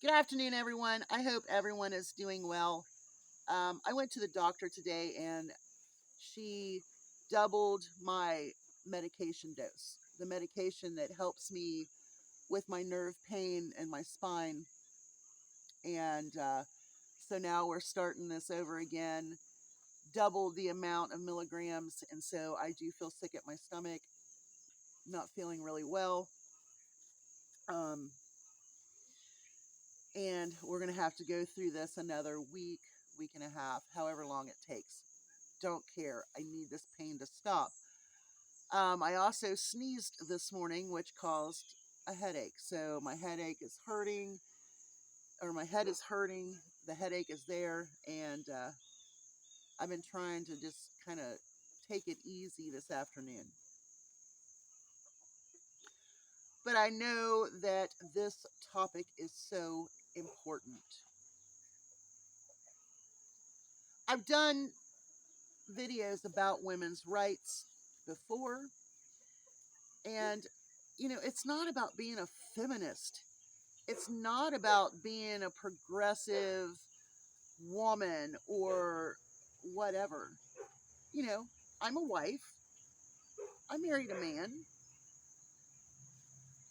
Good afternoon, everyone. I hope everyone is doing well. I went to the doctor today and she doubled my medication dose. The medication that helps me with my nerve pain and my spine. And so now we're starting this over again, double the amount of milligrams. And so I do feel sick at my stomach, not feeling really well. Um, and we're going to have to go through this another week, week and a half, however long it takes. Don't care. I need this pain to stop. I also sneezed this morning, which caused a headache. So my headache is hurting, or my head is hurting. The headache is there, and I've been trying to just kind of take it easy this afternoon. But I know that this topic is so important. I've done videos about women's rights before, and it's not about being a feminist. It's not about being a progressive woman or whatever. I'm a wife. I married a man.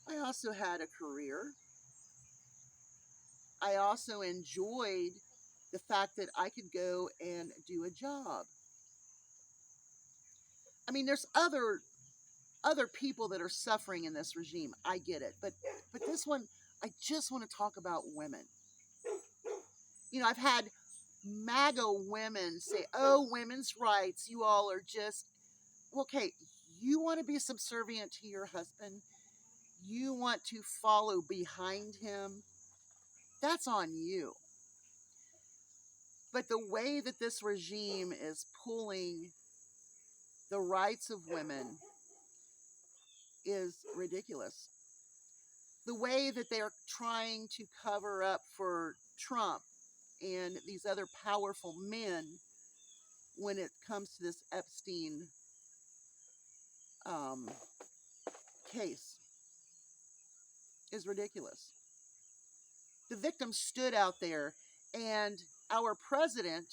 I also had a career. I also enjoyed the fact that I could go and do a job. I mean, there's other people that are suffering in this regime. I get it. But this one, I just want to talk about women. I've had MAGA women say, oh, women's rights, you all are just, okay, you want to be subservient to your husband? You want to follow behind him? That's on you. But the way that this regime is pulling the rights of women is ridiculous. The way that they are trying to cover up for Trump and these other powerful men when it comes to this Epstein case is ridiculous. The victims stood out there, and our president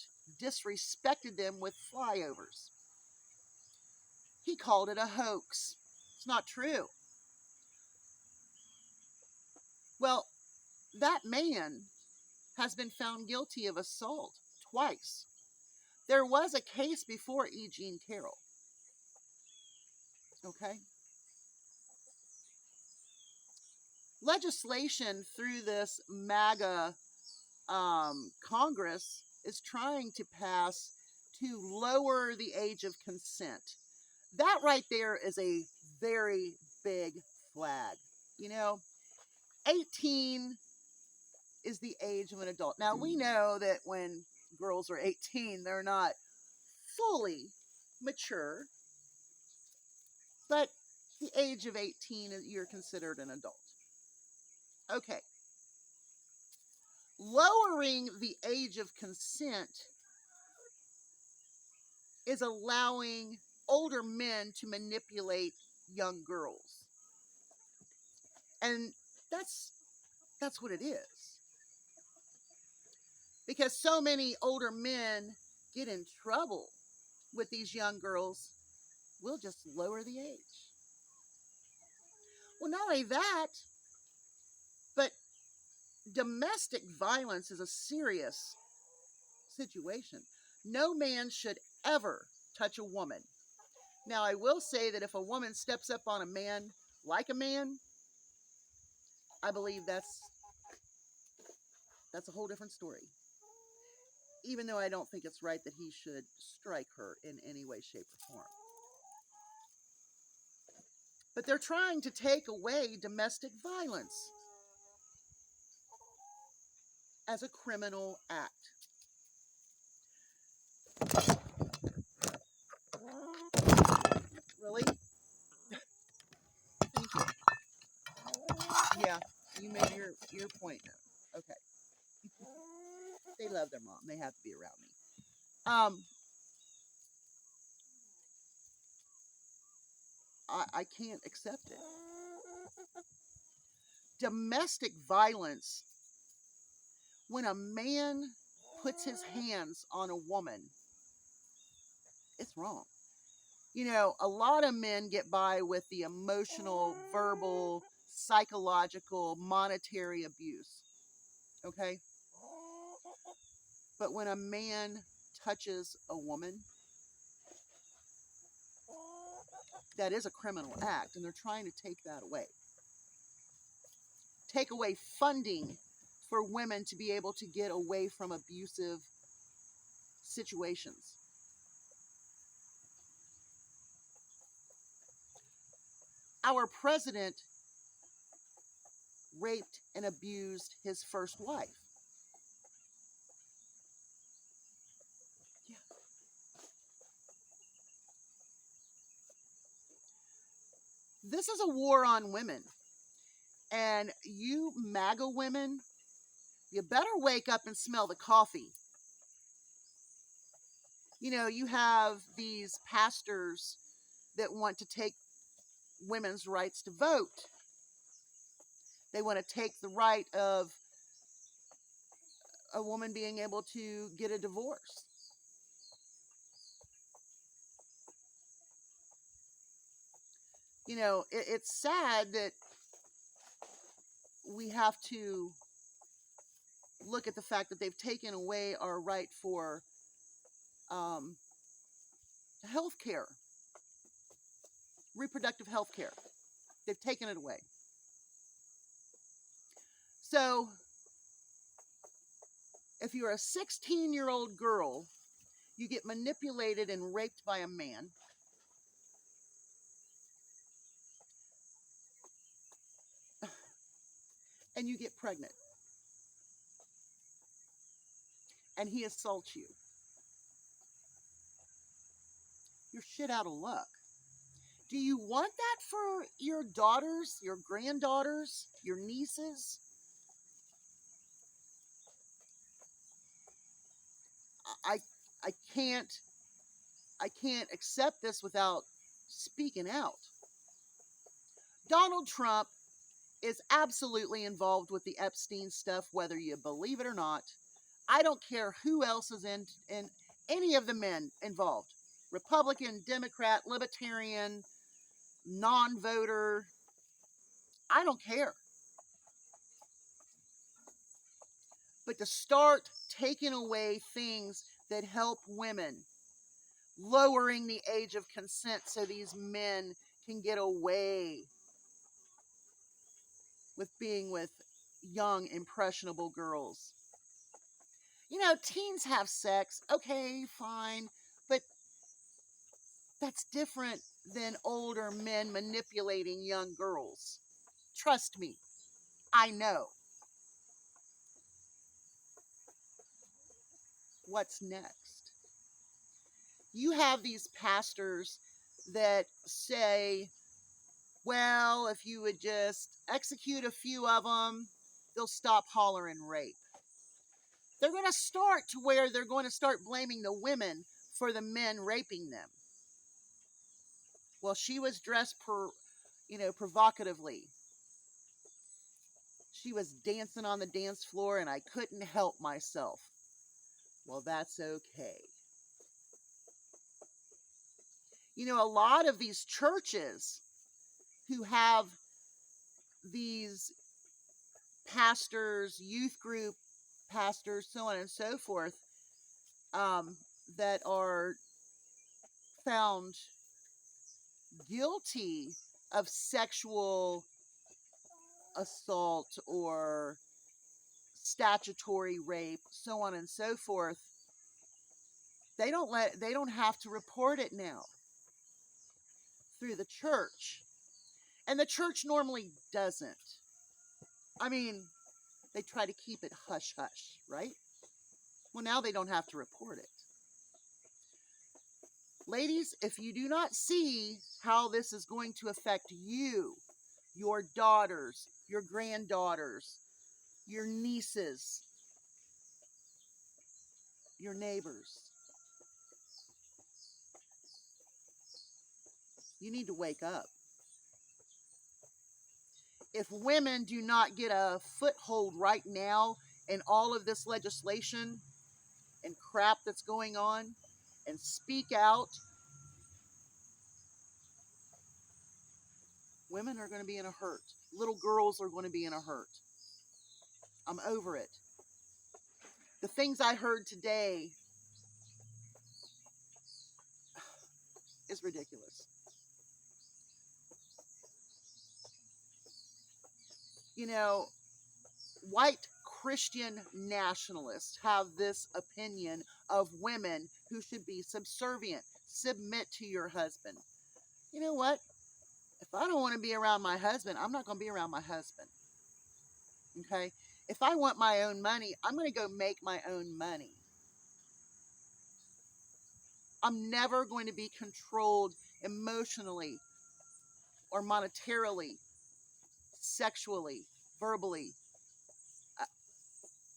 disrespected them with flyovers. He called it a hoax. It's not true. Well, that man has been found guilty of assault twice. There was a case before E. Jean Carroll. Okay? Legislation through this MAGA Congress is trying to pass to lower the age of consent. That right there is a very big flag. 18 is the age of an adult. Now, we know that when girls are 18, they're not fully mature, but the age of 18, you're considered an adult. Okay. Lowering the age of consent is allowing older men to manipulate young girls. And that's what it is. Because so many older men get in trouble with these young girls, we'll just lower the age. Well, not only that, but domestic violence is a serious situation. No man should ever touch a woman. Now, I will say that if a woman steps up on a man like a man, I believe that's a whole different story. Even though I don't think it's right that he should strike her in any way, shape, or form. But they're trying to take away domestic violence as a criminal act. Really? Thank you. Yeah, you made your point now. Okay. They love their mom. They have to be around me. I can't accept it. Domestic violence when a man puts his hands on a woman, it's wrong. You know, a lot of men get by with the emotional, verbal, psychological, monetary abuse. Okay? But when a man touches a woman, that is a criminal act, and they're trying to take that away. Take away funding for women to be able to get away from abusive situations. Our president raped and abused his first wife. Yeah. This is a war on women. And you MAGA women, you better wake up and smell the coffee. You know, you have these pastors that want to take women's rights to vote. They want to take the right of a woman being able to get a divorce. You know, it's sad that we have to look at the fact that they've taken away our right for health care, reproductive health care. They've taken it away. So, if you're a 16-year-old girl, you get manipulated and raped by a man, and you get pregnant, and he assaults you. You're shit out of luck. Do you want that for your daughters, your granddaughters, your nieces? I I can't accept this without speaking out. Donald Trump is absolutely involved with the Epstein stuff, whether you believe it or not. I don't care who else is in any of the men involved. Republican, Democrat, Libertarian, non-voter. I don't care. But to start taking away things that help women, lowering the age of consent so these men can get away with being with young, impressionable girls. You know, teens have sex. Okay, fine. But that's different than older men manipulating young girls. Trust me, I know. What's next? You have these pastors that say, well, if you would just execute a few of them, they'll stop hollering rape. They're going to start to where they're going to start blaming the women for the men raping them. Well, she was dressed provocatively. She was dancing on the dance floor and I couldn't help myself. Well, that's okay. You know, a lot of these churches who have these pastors, youth group pastors, so on and so forth, that are found guilty of sexual assault or statutory rape, so on and so forth, they don't have to report it now through the church. And the church normally doesn't. I mean, they try to keep it hush hush, right? Well, now they don't have to report it. Ladies, if you do not see how this is going to affect you, your daughters, your granddaughters, your nieces, your neighbors, you need to wake up. If women do not get a foothold right now and all of this legislation and crap that's going on and speak out, women are going to be in a hurt. Little girls are going to be in a hurt. I'm over it. The things I heard today is ridiculous. You know, white Christian nationalists have this opinion of women who should be subservient, submit to your husband. You know what? If I don't want to be around my husband, I'm not going to be around my husband. Okay? If I want my own money, I'm going to go make my own money. I'm never going to be controlled emotionally or monetarily, sexually, verbally.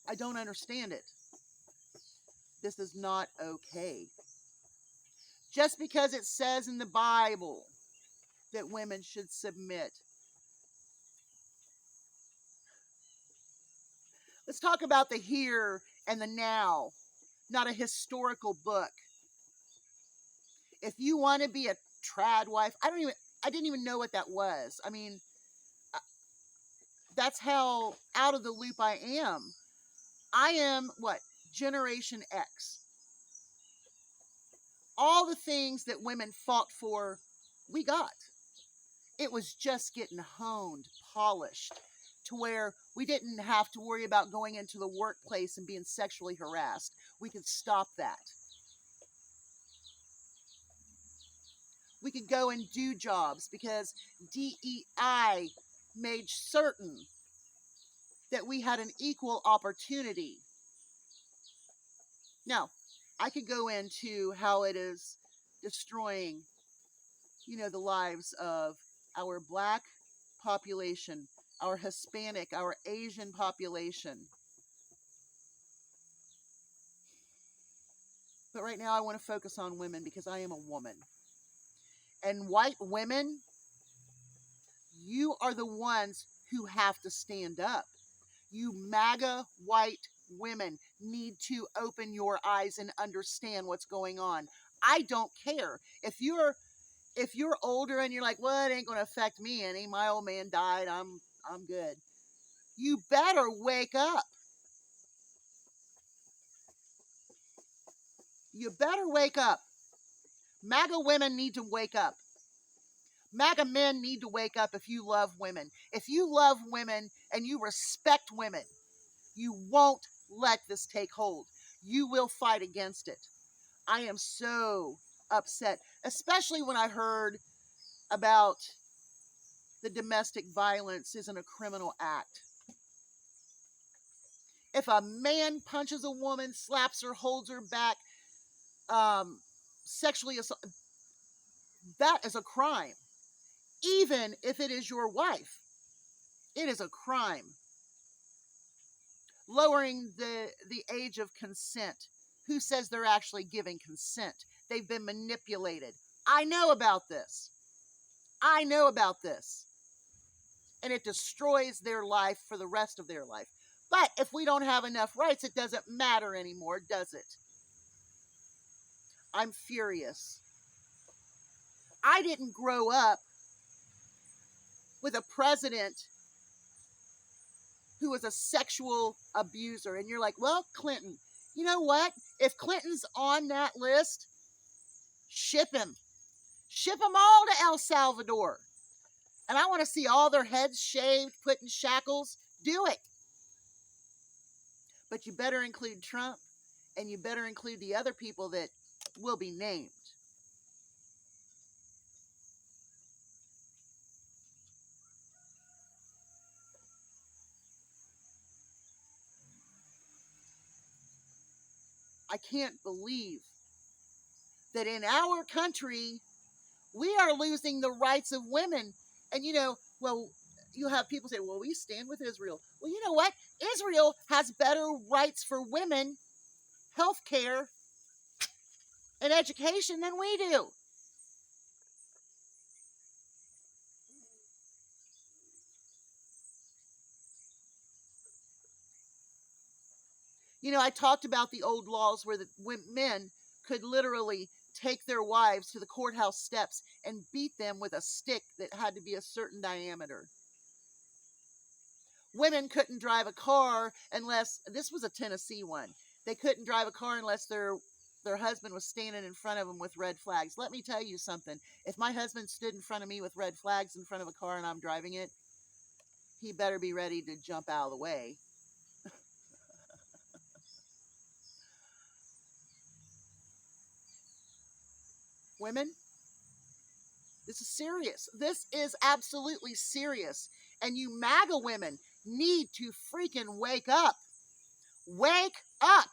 I don't understand it. This is not okay. Just because it says in the Bible that women should submit. Let's talk about the here and the now, not a historical book. If you want to be a trad wife, I didn't even know what that was. I mean, that's how out of the loop I am. I am what? Generation X. All the things that women fought for, we got. It was just getting honed, polished, to where we didn't have to worry about going into the workplace and being sexually harassed. We could stop that. We could go and do jobs because DEI made certain that we had an equal opportunity. Now, I could go into how it is destroying, the lives of our Black population, our Hispanic, our Asian population. But right now I want to focus on women because I am a woman. And white women, you are the ones who have to stand up. You MAGA white women need to open your eyes and understand what's going on. I don't care. If you're older and you're like, well, it ain't going to affect me any. My old man died. I'm good. You better wake up. You better wake up. MAGA women need to wake up. MAGA men need to wake up if you love women. If you love women and you respect women, you won't let this take hold. You will fight against it. I am so upset, especially when I heard about the domestic violence isn't a criminal act. If a man punches a woman, slaps her, holds her back, sexually assault, that is a crime. Even if it is your wife, it is a crime. Lowering the age of consent. Who says they're actually giving consent? They've been manipulated. I know about this. And it destroys their life for the rest of their life. But if we don't have enough rights, it doesn't matter anymore, does it? I'm furious. I didn't grow up with a president who was a sexual abuser. And you're like, well, Clinton, you know what? If Clinton's on that list, ship him. Ship them all to El Salvador. And I want to see all their heads shaved, put in shackles. Do it. But you better include Trump, and you better include the other people that will be named. I can't believe that in our country, we are losing the rights of women. And you have people say, well, we stand with Israel. Well, you know what? Israel has better rights for women, health care, and education than we do. I talked about the old laws where the men could literally take their wives to the courthouse steps and beat them with a stick that had to be a certain diameter. Women couldn't drive a car unless, this was a Tennessee one, they couldn't drive a car unless their husband was standing in front of them with red flags. Let me tell you something. If my husband stood in front of me with red flags in front of a car and I'm driving it, he better be ready to jump out of the way. Women, this is serious. This is absolutely serious. And you MAGA women need to freaking wake up. Wake up.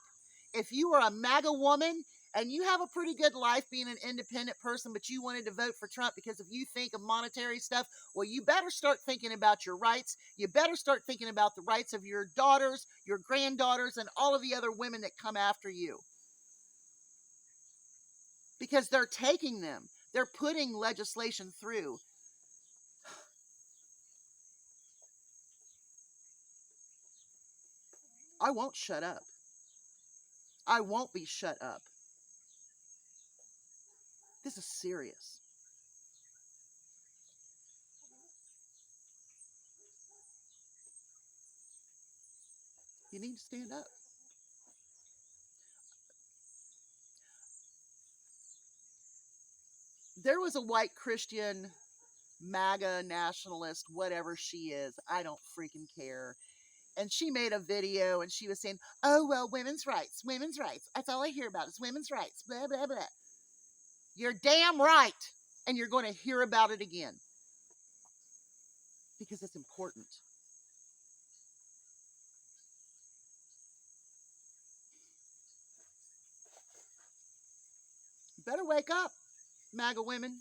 If you are a MAGA woman and you have a pretty good life being an independent person, but you wanted to vote for Trump because if you think of monetary stuff, well, you better start thinking about your rights. You better start thinking about the rights of your daughters, your granddaughters, and all of the other women that come after you. Because they're taking them. They're putting legislation through. I won't shut up. I won't be shut up. This is serious. You need to stand up. There was a white Christian MAGA nationalist, whatever she is. I don't freaking care. And she made a video and she was saying, oh, well, women's rights, women's rights. That's all I hear about is women's rights, blah, blah, blah. You're damn right. And you're going to hear about it again because it's important. You better wake up, MAGA women,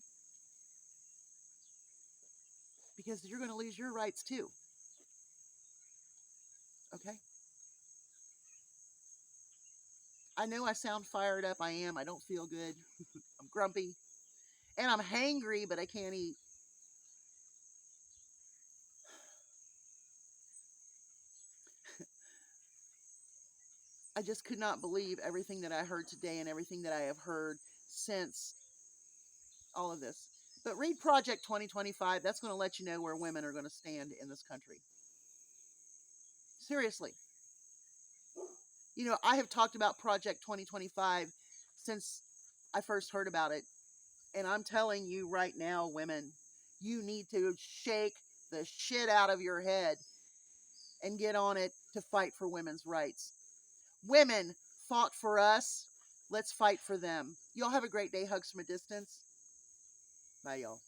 because you're going to lose your rights too. Okay? I know I sound fired up. I am. I don't feel good. I'm grumpy. And I'm hangry, but I can't eat. I just could not believe everything that I heard today and everything that I have heard since all of this. But read Project 2025. That's going to let you know where women are going to stand in this country. Seriously. I have talked about Project 2025 since I first heard about it. And I'm telling you right now, women, you need to shake the shit out of your head and get on it to fight for women's rights. Women fought for us. Let's fight for them. Y'all have a great day. Hugs from a distance. Bye, y'all.